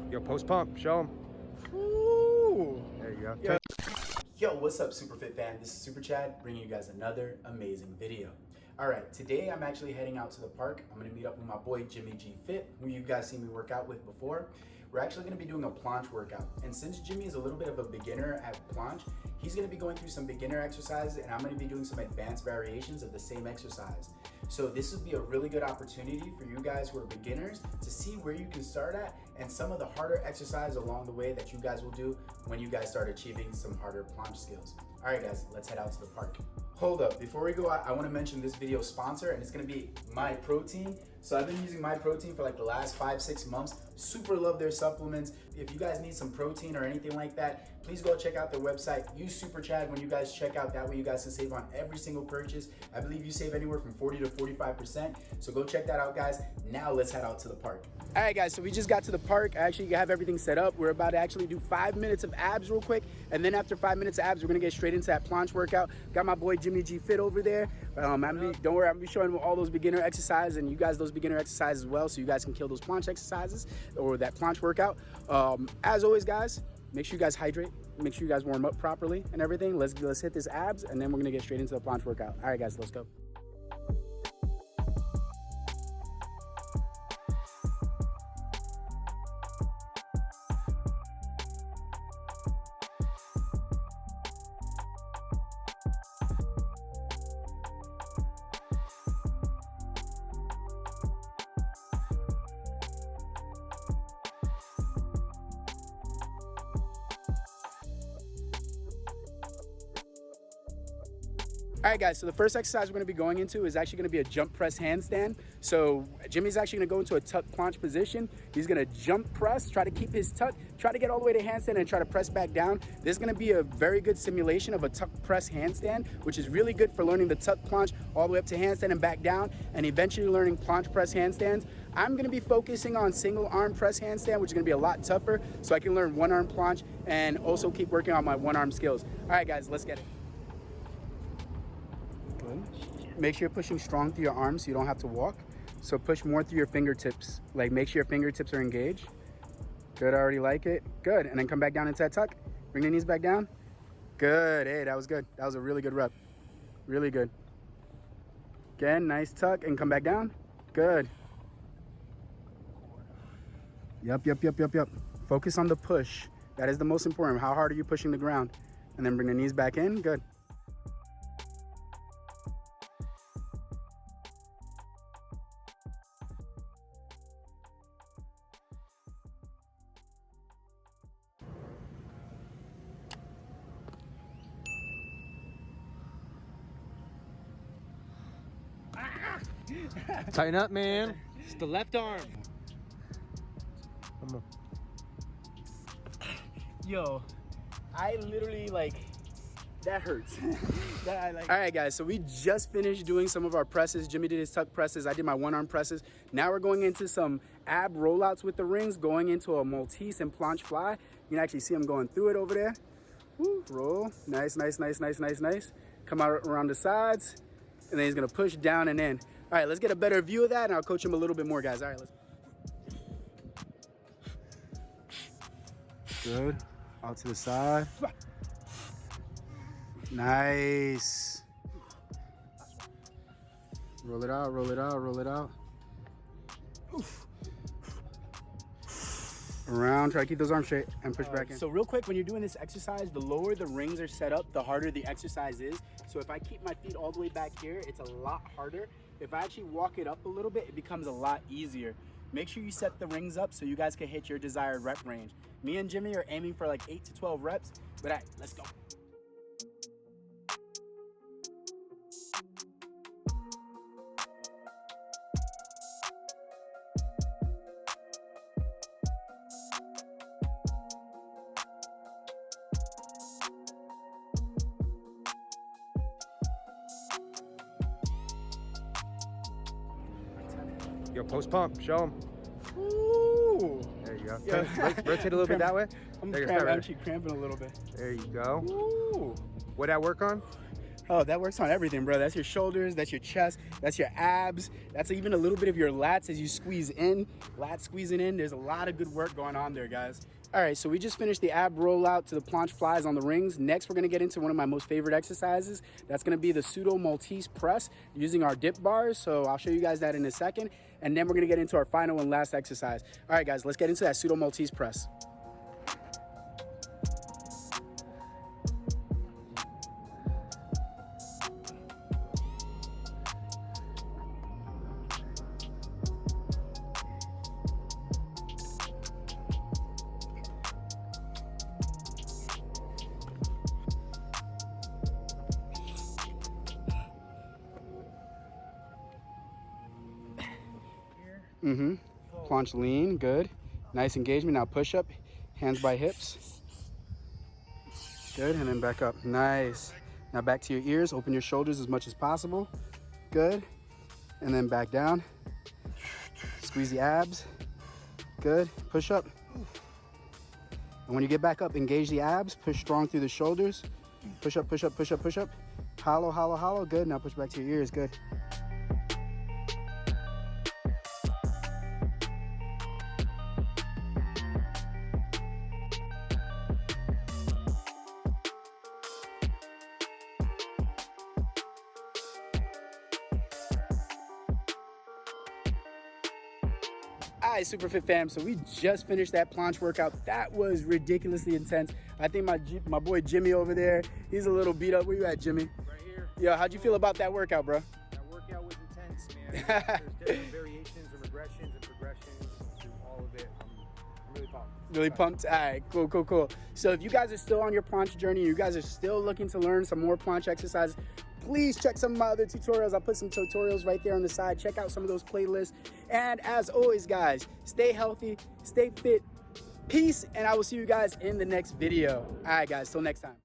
Yo, post pump, show them. Ooh. There you go. Yeah. Yo, what's up, Superfit fam? This is SUPERCHAD bringing you guys another amazing video. All right, today I'm actually heading out to the park. I'm gonna meet up with my boy Jimmy G Fit, who you guys seen me work out with before. We're actually gonna be doing a planche workout. And since Jimmy is a little bit of a beginner at planche, he's gonna be going through some beginner exercises and I'm gonna be doing some advanced variations of the same exercise. So this would be a really good opportunity for you guys who are beginners to see where you can start at and some of the harder exercises along the way that you guys will do when you guys start achieving some harder planche skills. All right guys, let's head out to the park. Hold up, before we go out, I wanna mention this video sponsor, and it's gonna be MyProtein. So I've been using MyProtein for like the last 5-6 months. Super love their supplements. If you guys need some protein or anything like that, please go check out their website. Use SUPERCHAD when you guys check out. That way you guys can save on every single purchase. I believe you save anywhere from 40 to 45%. So go check that out, guys. Now let's head out to the park. All right, guys, so we just got to the park. I actually have everything set up. We're about to actually do 5 minutes of abs real quick. And then after 5 minutes of abs, we're gonna get straight into that planche workout. Got my boy Jimmy G Fit over there. Don't worry, I'm gonna be showing all those beginner exercises and you guys those beginner exercises as well, so you guys can kill those planche exercises or that planche workout. As always, guys, make sure you guys hydrate. Make sure you guys warm up properly and everything. Let's hit this abs and then we're gonna get straight into the planche workout. All right, guys, let's go. All right, guys, so the first exercise we're gonna be going into is actually gonna be a jump press handstand. So Jimmy's actually gonna go into a tuck planche position. He's gonna jump press, try to keep his tuck, try to get all the way to handstand and try to press back down. This is gonna be a very good simulation of a tuck press handstand, which is really good for learning the tuck planche all the way up to handstand and back down, and eventually learning planche press handstands. I'm gonna be focusing on single arm press handstand, which is gonna be a lot tougher, so I can learn one arm planche and also keep working on my one arm skills. All right, guys, let's get it. Make sure you're pushing strong through your arms so you don't have to walk. So push more through your fingertips. Like make sure your fingertips are engaged. Good, I already like it. Good, and then come back down into that tuck. Bring the knees back down. Good, hey, that was good. That was a really good rep. Really good. Again, nice tuck and come back down. Good. Yep. Focus on the push. That is the most important. How hard are you pushing the ground? And then bring the knees back in, good. Tighten up, man. It's the left arm. Come on. Yo, I literally that hurts. All right, guys, so we just finished doing some of our presses. Jimmy did his tuck presses. I did my one arm presses. Now we're going into some ab rollouts with the rings, going into a Maltese and planche fly. You can actually see him going through it over there. Woo, roll, nice. Come out around the sides, and then he's gonna push down and in. All right, let's get a better view of that, and I'll coach him a little bit more, guys. All right, let's. Good. Out to the side. Nice. Roll it out. Oof. Around, try to keep those arms straight and push back in. So real quick, when you're doing this exercise, the lower the rings are set up, the harder the exercise is. So if I keep my feet all the way back here, it's a lot harder. If I actually walk it up a little bit, it becomes a lot easier. Make sure you set the rings up so you guys can hit your desired rep range. Me and Jimmy are aiming for like 8 to 12 reps, but all right, let's go. Yo, post pump, show them. Ooh. There you go. Yeah. Rotate a little bit that way. I'm there actually cramping a little bit. There you go. Ooh. What'd I work on? Oh, that works on everything, bro. That's your shoulders, that's your chest, that's your abs, that's even a little bit of your lats as you squeeze in, lats squeezing in. There's a lot of good work going on there, guys. All right, so we just finished the ab rollout to the planche flies on the rings. Next, we're gonna get into one of my most favorite exercises. That's gonna be the pseudo Maltese press using our dip bars. So I'll show you guys that in a second. And then we're gonna get into our final and last exercise. All right, guys, let's get into that pseudo Maltese press. Planche lean, good. Nice engagement. Now push up, hands by hips. Good, and then back up. Nice. Now back to your ears. Open your shoulders as much as possible. Good. And then back down. Squeeze the abs. Good. Push up. And when you get back up, engage the abs. Push strong through the shoulders. Push up, push up, push up, push up. Hollow, hollow, hollow. Good. Now push back to your ears. Good. All right, Superfit fam, so we just finished that planche workout. That was ridiculously intense. I think my boy Jimmy over there, he's a little beat up. Where you at, Jimmy? Right here. Yo, how'd you feel about that workout, bro? That workout was intense, man. There's different variations and regressions and progressions through all of it. I'm really pumped. Really pumped? All right, cool, cool, cool. So if you guys are still on your planche journey, you guys are still looking to learn some more planche exercises, please check some of my other tutorials. I'll put some tutorials right there on the side. Check out some of those playlists. And as always, guys, stay healthy, stay fit, peace, and I will see you guys in the next video. All right, guys, till next time.